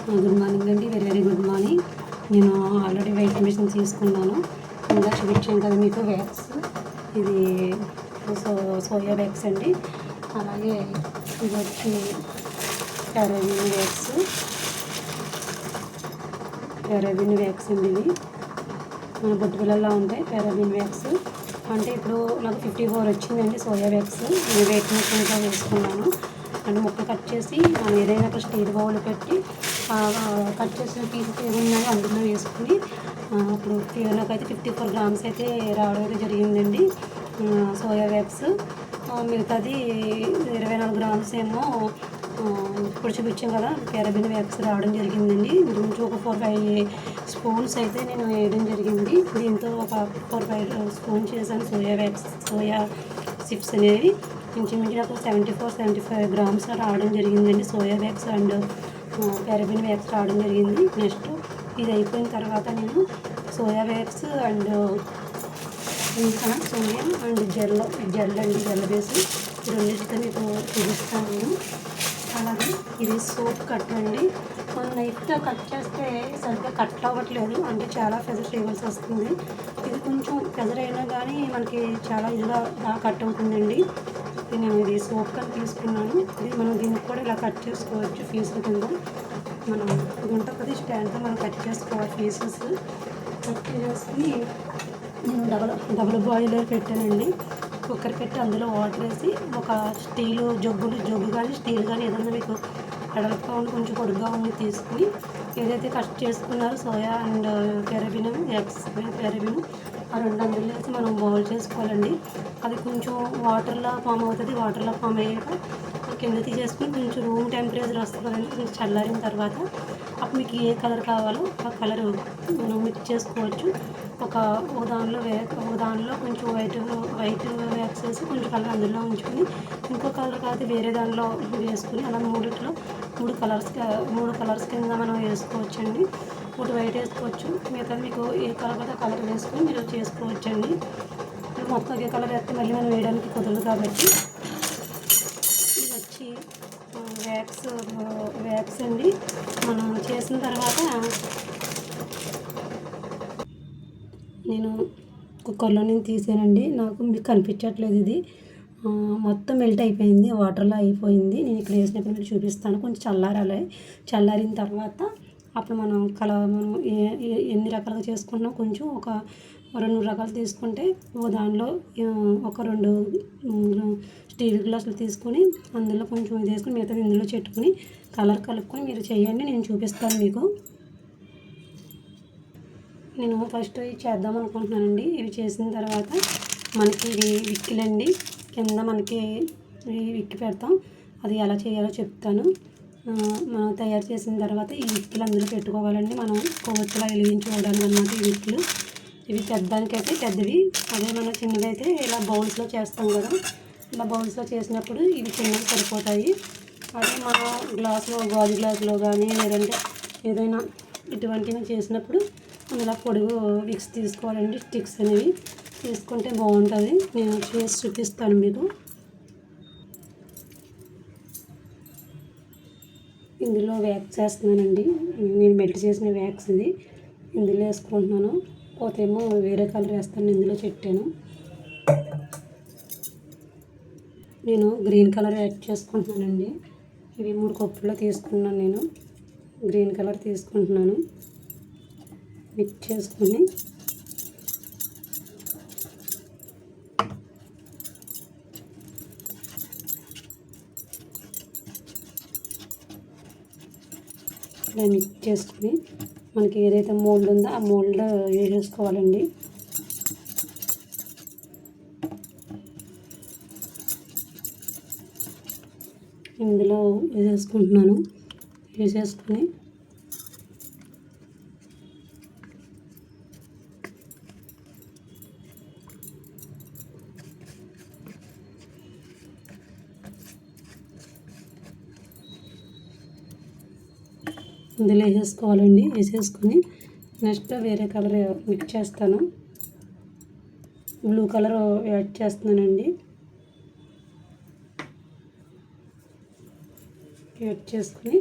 Good morning అండి. Very very good morning. నేను already weight machine తీసుకున్నాను. ఇంకా చూపించాను కదా మీకు వ్యాక్స్. ఇది సోయా వ్యాక్స్ అండి. అలాగే ఇది వచ్చి పారాబిన్ వ్యాక్స్ అండి. ఇది బొట్టు పిల్లల్లో ఉంటాయి పారాబిన్ వ్యాక్స్. అంటే ఇప్పుడు నాకు 54 వచ్చిందండి సోయా వ్యాక్స్. నేను వెయిట్ మిషన్తో వేసుకున్నాను. అంటే ముక్క కట్ చేసి మనం ఏదైనా ఒక స్టీల్ బౌల్ పెట్టి కట్ చేసిన పీసెస్ ఏమున్నాయో అందులో వేసుకుని ఇప్పుడు నాకైతే 54 గ్రామ్స్ అయితే రావడం అయితే జరిగిందండి సోయా వ్యాక్స్. మిగతాది 24 గ్రామ్స్ ఏమో ఇప్పుడు చూపించాం కదా పారాబిన్ వ్యాక్స్ రావడం జరిగిందండి. ఇంచుమించు ఒక 4-5 స్పూన్స్ అయితే నేను వేయడం జరిగింది. దీంతో ఒక 4-5 స్పూన్స్ చేశాను సోయా చిప్స్ అనేవి. ఇంచుమించు నాకు 74-75 గ్రామ్స్ రావడం జరిగిందండి soya wax and paraben wax రావడం జరిగింది. నెక్స్ట్ ఇది అయిపోయిన తర్వాత నేను soya wax and soya and gel వేసి ఈ రెండింటితో మీకు చూపిస్తాను నేను. అలాగే ఇది సోప్ కట్ అండి. మన నైఫ్తో కట్ చేస్తే సరిగ్గా కట్ అవ్వట్లేదు, అంటే చాలా ప్రెజర్ చేయవలసి వస్తుంది. ఇది కొంచెం ప్రెజర్ అయినా కానీ మనకి చాలా ఇదిగా బాగా కట్ అవుతుందండి. నేను ఇది సోప్ కట్ తీసుకున్నాను. ఇది మనం దీనికి కూడా ఇలా కట్ చేసుకోవచ్చు పీసుల కింద. మనం ఇది ఉంటుంది కదా స్టాండ్తో మనం కట్ చేసుకోవాలి పీసెస్. కట్ చేసుకుని నేను డబుల్ బాయిలర్ పెట్టానండి. కుక్కర్ పెట్టి అందులో వాటర్ వేసి ఒక స్టీలు జగ్గు కానీ స్టీల్ కానీ ఏదన్నా మీకు వెడల్పుగా ఉండి కొంచెం పొడుగ్గా ఉండి తీసుకుని ఏదైతే కట్ చేసుకున్నారో సోయా అండ్ పారాబిన్ ఆ రెండు అందులో వేసి మనం బౌల్ చేసుకోవాలండి. అది కొంచెం వాటర్లో ఫామ్ అవుతుంది. వాటర్లో ఫామ్ అయ్యాక కింద తీసేసుకుని కొంచెం రూమ్ టెంపరేచర్ వస్తుంది కదండి, కొంచెం చల్లారిన తర్వాత అప్పుడు మీకు ఏ కలర్ కావాలో ఆ కలర్ మనం మిక్స్ చేసుకోవచ్చు. ఒక దానిలో కొంచెం వైట్ వ్యాక్స్ వేసి కొంచెం కలర్ అందులో ఉంచుకొని ఇంకో కలర్ కాదు వేరే దానిలో వేసుకుని అలా మూడు కలర్స్ కింద మనం వేసుకోవచ్చండి. ఒకటి వైట్ వేసుకోవచ్చు, మిగతా మీకు ఏ కలర్ అయితే కలర్ వేసుకొని మీరు చేసుకోవచ్చండి. మొత్తం ఒకే కలర్ వేస్తే మళ్ళీ మనం వేయడానికి కుదరదు కాబట్టి ఇది వచ్చి వ్యాక్స్ అండి. మనం చేసిన తర్వాత నేను కుక్కర్లో నేను తీసానండి. నాకు మీకు కనిపించట్లేదు, ఇది మొత్తం మెల్ట్ అయిపోయింది, వాటర్లో అయిపోయింది. నేను ఇక్కడ వేసినప్పుడు మీకు చూపిస్తాను. కొంచెం చల్లారిన తర్వాత అప్పుడు మనం ఎన్ని రకాలుగా చేసుకుంటున్నాం కొంచెం ఒక 2-3 రకాలు తీసుకుంటే దానిలో ఒక 2 స్టీల్ గ్లాసులు తీసుకొని అందులో కొంచెం ఇది వేసుకొని మిగతాది ఇందులో చెట్టుకుని కలర్ కలుపుకొని మీరు చేయండి. నేను చూపిస్తాను మీకు. నేను ఫస్ట్ ఇవి చేద్దాం అనుకుంటున్నానండి. ఇవి చేసిన తర్వాత మనకి ఇవి విక్కిలండి, కింద మనకి విక్కి పెడతాం. అది ఎలా చేయాలో చెప్తాను. మనం తయారు చేసిన తర్వాత ఈ విక్కులు అందులో పెట్టుకోవాలండి. మనం కొవ్వొత్తులా వెలిగించుకోవడానికి అన్నమాట ఈ విక్కులు. ఇవి పెద్దదానికైతే పెద్దవి, అదే మనం చిన్నదైతే ఇలా బౌల్స్లో చేస్తాం కదా, ఇలా బౌల్స్లో చేసినప్పుడు ఇవి చిన్నవి సరిపోతాయి. అదే మనం గాజు గ్లాసులో కానీ లేదంటే ఏదైనా ఇటువంటివి చేసినప్పుడు ఇలా పొడుగు విక్స్ తీసుకోవాలండి. స్టిక్స్ అనేవి తీసుకుంటే బాగుంటుంది. నేను చేసి చూపిస్తాను మీకు. ఇందులో వ్యాక్స్ వేస్తున్నానండి. నేను మెల్ట్ చేసిన వ్యాక్స్ ఇది ఇందులో వేసుకుంటున్నాను. పోతేమో వేరే కలర్ వేస్తాను, ఇందులో పెట్టాను. నేను గ్రీన్ కలర్ యాడ్ చేసుకుంటున్నానండి. ఇవి 3 కప్పుల్లో తీసుకున్నాను. నేను గ్రీన్ కలర్ తీసుకుంటున్నాను. మిక్స్ చేసుకుని ఇలా మిక్స్ చేసుకుని మనకి ఏదైతే మోల్డ్ ఉందో ఆ మోల్డ్ వేసేసుకోవాలండి. ఇందులో వేసేసుకుని ఇందులో వేసేసుకోవాలండి. వేసేసుకుని నెక్స్ట్ వేరే కలర్ మిక్స్ చేస్తాను. బ్లూ కలర్ యాడ్ చేస్తున్నానండి. యాడ్ చేసుకుని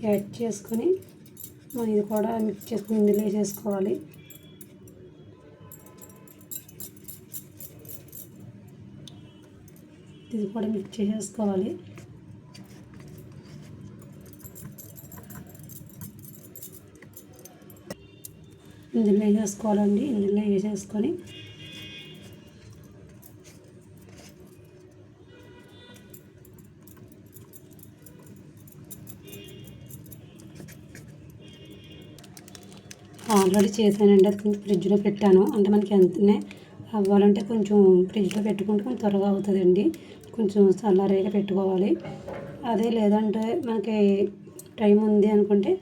యాడ్ చేసుకొని మనం ఇది కూడా మిక్స్ చేసుకుని ఇందులో వేసేసుకోవాలి. ఇది కూడా మిక్స్ చేసేసుకోవాలి. ఇందులో వేసేసుకోవాలండి. ఇందులో వేసేసుకొని ఆల్రెడీ చేశానండి, అది కొంచెం ఫ్రిడ్జ్లో పెట్టాను. అంటే మనకి ఎంతనే అవ్వాలంటే కొంచెం ఫ్రిడ్జ్లో పెట్టుకుంటే కొంచెం త్వరగా అవుతుందండి. కొంచెం చల్లారేగా పెట్టుకోవాలి. అదే లేదంటే మనకి టైం ఉంది అనుకుంటే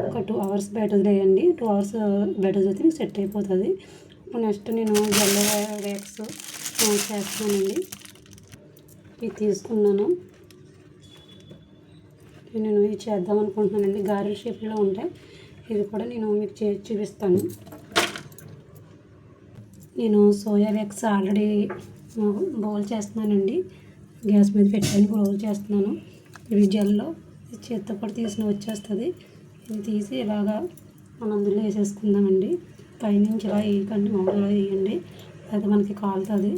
ఒక 2 hours బయట వదిలేయండి. 2 hours బయట వదిలితే మీకు సెట్ అయిపోతుంది. నెక్స్ట్ నేను జెల్ వ్యాక్స్ చేస్తానండి. ఇది తీసుకున్నాను. నేను ఇది చేద్దాం అనుకుంటున్నానండి. గారెల షేప్లో ఉంటాయి. ఇది కూడా నేను మీకు చేసి చూపిస్తాను. నేను సోయా వ్యాక్స్ ఆల్రెడీ బౌల్ చేస్తున్నానండి. గ్యాస్ మీద పెట్టాను, బౌల్ చేస్తున్నాను. ఇవి జెల్లో చేత్తో కూడా తీసిన వచ్చేస్తుంది. ఇది తీసి ఇలాగా మనం అందులో వేసేసుకుందామండి. పైనుంచి ఇలా వేయకండి, మామూలుగా వేయండి, అయితే మనకి కాలుతుంది.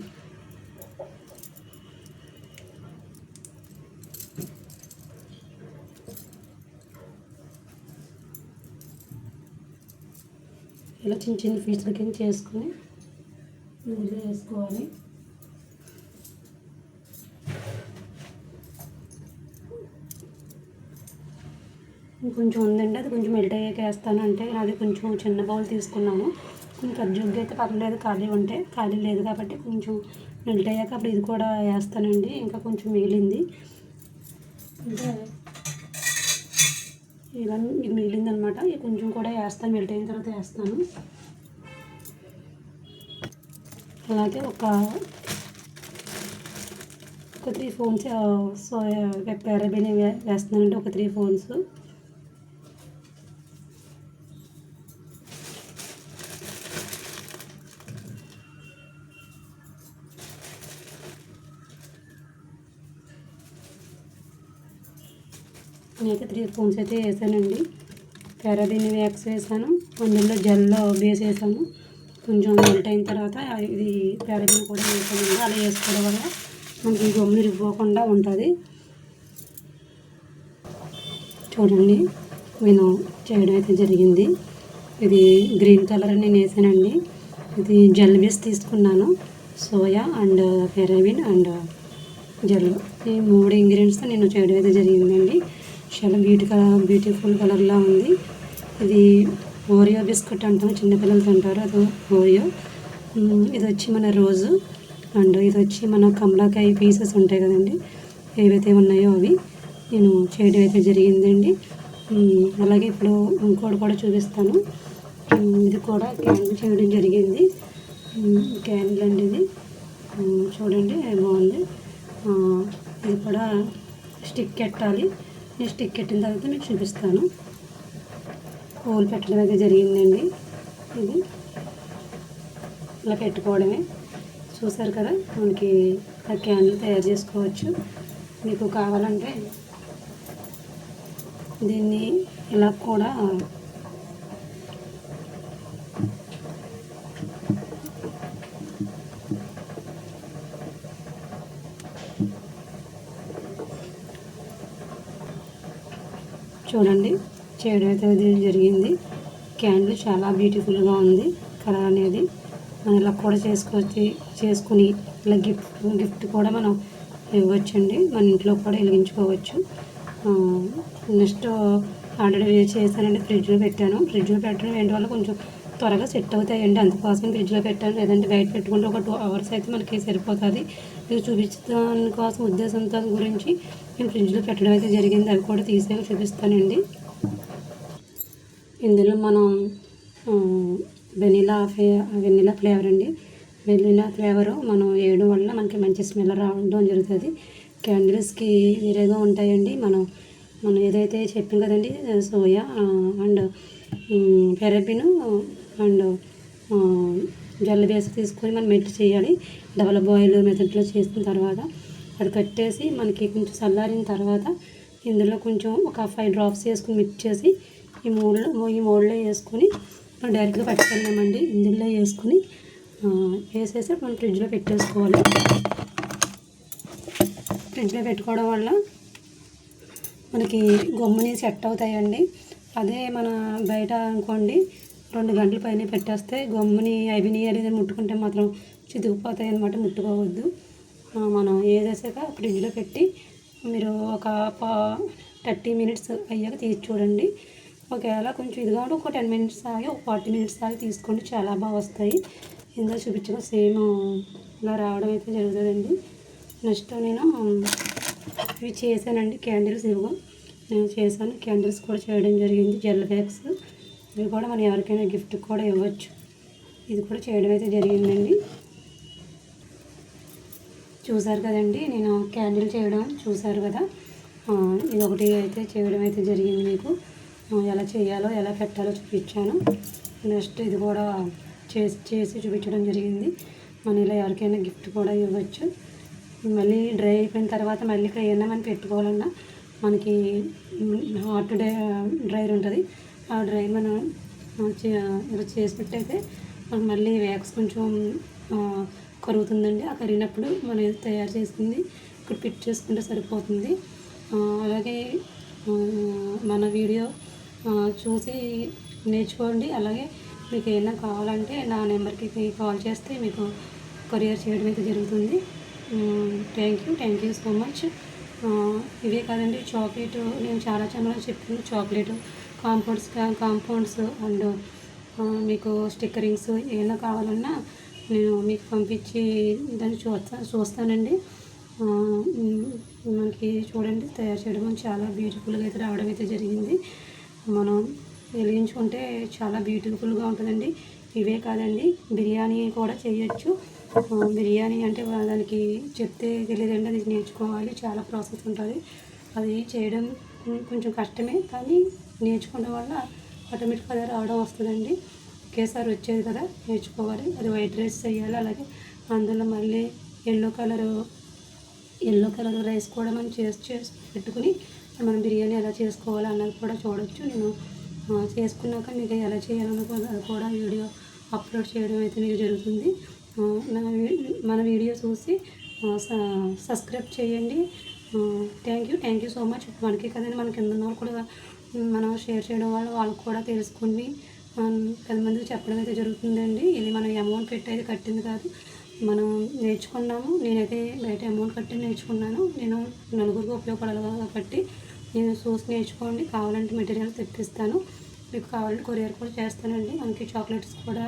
ఇలా చిన్న చిన్న పీసుల కింద చేసుకొని ఇందులో వేసుకోవాలి. కొంచెం ఉందండి, అది కొంచెం మెల్ట్ అయ్యాక వేస్తాను. అంటే అది కొంచెం చిన్న బౌల్ తీసుకున్నాను. కొంచెం ఖర్జూరగా అయితే పర్లేదు, ఖాళీ ఉంటే. ఖాళీ లేదు కాబట్టి కొంచెం మెల్ట్ అయ్యాక అప్పుడు ఇది కూడా వేస్తానండి. ఇంకా కొంచెం మిగిలింది అంటే ఇలా మిగిలింది అనమాట. ఇది కొంచెం కూడా వేస్తాను, మెల్ట్ అయిన తర్వాత వేస్తాను. అలాగే ఒక 3 స్పూన్స్ సోయా పారాబిన్ వేస్తున్నానండి. ఒక 3 స్పూన్స్. నేనైతే 3 స్పూన్స్ అయితే వేసానండి. పారాబిన్ వ్యాక్స్ వేసాను, అందులో జెల్లో బేస్ వేసాను. కొంచెం మెల్ట్ అయిన తర్వాత ఇది పారాబిన్ కూడా వేసానండి. అలా వేసుకోవడం వల్ల మనకి గమ్ములు ఇరిగిపోకుండా ఉంటుంది. చూడండి, నేను చేయడం అయితే జరిగింది. ఇది గ్రీన్ కలర్ నేను వేసానండి. ఇది జెల్ బేస్ తీసుకున్నాను. Soya and paraben and gel, ఈ 3 ఇంగ్రీడియంట్స్తో నేను చేయడం అయితే జరిగిందండి. చాలా బ్యూటిఫుల్ కలర్లా ఉంది. ఇది ఓరియో బిస్కెట్ అంటాం, చిన్నపిల్లలు తింటారు, అది ఓరియో. ఇది వచ్చి మన రోజు అండ్ ఇది వచ్చి మన కమలాకాయ పీసెస్ ఉంటాయి కదండి, ఏవైతే ఉన్నాయో అవి నేను చేయడం అయితే జరిగిందండి. అలాగే ఇప్పుడు ఇంకోటి కూడా చూపిస్తాను. ఇది కూడా క్యాండిల్ చేయడం జరిగింది. క్యాండిల్ అండి ఇది. చూడండి బాగుంది. ఇది కూడా స్టిక్ పెట్టాలి. నేను స్టిక్ పెట్టిన తర్వాత మీకు చూపిస్తాను. హోల్ పెట్టడం అయితే జరిగిందండి. ఇది ఇలా పెట్టుకోవడమే. చూసారు కదా, మనకి ఆ క్యాండిల్ తయారు చేసుకోవచ్చు. మీకు కావాలంటే దీన్ని ఇలా కూడా చూడండి చేయడం అయితే జరిగింది. క్యాండిల్ చాలా బ్యూటిఫుల్గా ఉంది. కలర్ అనేది మనం ఇలా కూడా చేసుకుని ఇలా గిఫ్ట్ కూడా మనం ఇవ్వచ్చండి. మన ఇంట్లో కూడా వెలిగించుకోవచ్చు. నెక్స్ట్ ఆల్రెడీ చేశానండి, ఫ్రిడ్జ్లో పెట్టాను. ఫ్రిడ్జ్లో పెట్టడం ఏంటి వల్ల కొంచెం త్వరగా సెట్ అవుతాయండి, అందుకోసం ఫ్రిడ్జ్లో పెట్టాను. లేదంటే బయట పెట్టుకుంటే ఒక 2 hours అయితే మనకి సరిపోతుంది. మీకు చూపించడాని కోసం ఉద్దేశంతో గురించి నేను ఫ్రిడ్జ్లో పెట్టడం అయితే జరిగింది. అవి కూడా తీసేసి చూపిస్తానండి. ఇందులో మనం వెనిలా ఫ్లేవర్ అండి. వెనిలా ఫ్లేవరు మనం వేయడం వల్ల మనకి మంచి స్మెల్ రావడం జరుగుతుంది. క్యాండిల్స్కి వేరేగా ఉంటాయండి. మనం ఏదైతే చెప్పాం కదండి, soya and paraben and gel base తీసుకొని మనం మెల్ట్ చేయాలి. డబల్ బాయిల్ మెథడ్లో చేసిన తర్వాత అది కట్టేసి మనకి కొంచెం చల్లారిన తర్వాత ఇందులో కొంచెం ఒక 5 డ్రాప్స్ వేసుకుని మిక్స్ చేసి ఈ మోల్డ్లో వేసుకొని మనం డైరెక్ట్గా పట్టుకెళ్ళామండి. ఇందులో వేసుకొని వేసేసి మనం ఫ్రిడ్జ్లో పెట్టేసుకోవాలి. ఫ్రిడ్జ్లో పెట్టుకోవడం వల్ల మనకి గమ్ముని సెట్ అవుతాయండి. అదే మన బయట అనుకోండి 2 గంటల పైన పెట్టేస్తే గమ్ముని అయిపోయినాయి అనేది ముట్టుకుంటే మాత్రం చితికిపోతాయి అన్నమాట. ముట్టుకోవద్దు. మనం వేసేసాక ఫ్రిడ్జ్లో పెట్టి మీరు ఒక 30 మినిట్స్ అయ్యాక తీసి చూడండి. ఒకవేళ కొంచెం ఇదిగా ఉంటే ఒక 10 మినిట్స్ ఆగి ఒక 40 మినిట్స్ ఆగి తీసుకోండి. చాలా బాగా వస్తాయి. ఇందులో చూపించగా సేమ్ ఇలా రావడం అయితే జరుగుతుందండి. నెక్స్ట్ నేను ఇవి చేశానండి. క్యాండిల్స్ ఇవ్వ నేను చేశాను. క్యాండిల్స్ కూడా చేయడం జరిగింది. జెల్ బ్యాగ్స్ ఇవి కూడా మనం ఎవరికైనా గిఫ్ట్ కూడా ఇవ్వచ్చు. ఇది కూడా చేయడం అయితే జరిగిందండి. చూసారు కదండి, నేను క్యాండిల్ చేయడం చూసారు కదా. ఇది ఒకటి అయితే చేయడం అయితే జరిగింది. మీకు ఎలా చేయాలో ఎలా పెట్టాలో చూపించాను. నెక్స్ట్ ఇది కూడా చేసి చూపించడం జరిగింది. మనం ఇలా ఎవరికైనా గిఫ్ట్ కూడా ఇవ్వచ్చు. మళ్ళీ డ్రై అయిపోయిన తర్వాత మళ్ళీ ఏమైనా మనం పెట్టుకోవాలన్నా మనకి హాట్ డ్రైర్ ఉంటుంది. ఆ డ్రైర్ మనం ఇలా చేసినట్టయితే మనకు మళ్ళీ వ్యాక్స్ కొంచెం కరుగుతుందండి. ఆ కరిగినప్పుడు మనం ఏది తయారు చేసింది ఇక్కడ ఫిట్ చేసుకుంటే సరిపోతుంది. అలాగే మన వీడియో చూసి నేర్చుకోండి. అలాగే మీకు ఏమైనా కావాలంటే నా నెంబర్కి కాల్ చేస్తే మీకు కొరియర్ చేయడం అయితే జరుగుతుంది. Thank you so much. ఇవే కాదండి, చాక్లెట్ నేను చాలా ఛానల్లో చెప్పాను. చాక్లెట్ కాంపౌండ్స్ అండ్ మీకు స్టిక్కరింగ్స్ ఏమైనా కావాలన్నా నేను మీకు పంపించి దాన్ని చూస్తానండి. మనకి చూడండి తయారు చేయడం చాలా బ్యూటిఫుల్గా అయితే రావడం అయితే జరిగింది. మనం వెలిగించుకుంటే చాలా బ్యూటిఫుల్గా ఉంటుందండి. ఇవే కాదండి, బిర్యానీ కూడా చేయొచ్చు. బిర్యానీ అంటే దానికి చెప్తే తెలియదండి, అది నేర్చుకోవాలి. చాలా ప్రాసెస్ ఉంటుంది. అది చేయడం కొంచెం కష్టమే, కానీ నేర్చుకోవడం వల్ల ఆటోమేటిక్గా అది రావడం వస్తుందండి. ఒకేసారి వచ్చేది కదా, నేర్చుకోవాలి. అది వైట్ రైస్ చేయాలి. అలాగే అందులో మళ్ళీ ఎల్లో కలర్ రైస్ కూడా మనం చేసి పెట్టుకుని మనం బిర్యానీ ఎలా చేసుకోవాలి అన్నది కూడా చూడవచ్చు. నేను చేసుకున్నాక మీకు ఎలా చేయాలన్న కూడా వీడియో అప్లోడ్ చేయడం అయితే మీకు జరుగుతుంది. మన వీడియో చూసి సబ్స్క్రైబ్ చేయండి. Thank you so much. మనకి కదండి, మన కింద ఉన్న వాళ్ళు కూడా మనం షేర్ చేయడం వల్ల వాళ్ళకు కూడా తెలుసుకుని 10 మందికి చెప్పడం అయితే జరుగుతుందండి. ఇది మనం అమౌంట్ పెట్టేది కట్టింది కాదు, మనం నేర్చుకున్నాము. నేనైతే బయట అమౌంట్ కట్టి నేర్చుకున్నాను. నేను నలుగురికి ఉపయోగపడాలి కాబట్టి నేను చూసి నేర్చుకోండి. కావాలంటే మెటీరియల్ తెప్పిస్తాను. మీకు కావాలంటే కొరియర్ కూడా చేస్తానండి. మనకి చాక్లెట్స్ కూడా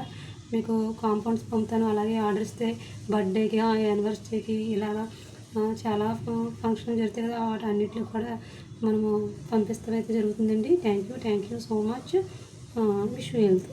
మీకు కాంపౌండ్స్ పంపుతాను. అలాగే ఆర్డర్ ఇస్తే బర్త్డేకి యానివర్సరీకి ఇలాగా చాలా ఫంక్షన్ జరుగుతాయి కదా, వాటన్నిటిలో కూడా మనము పంపిస్తాం అయితే జరుగుతుందండి. Thank you so much. Wish you health.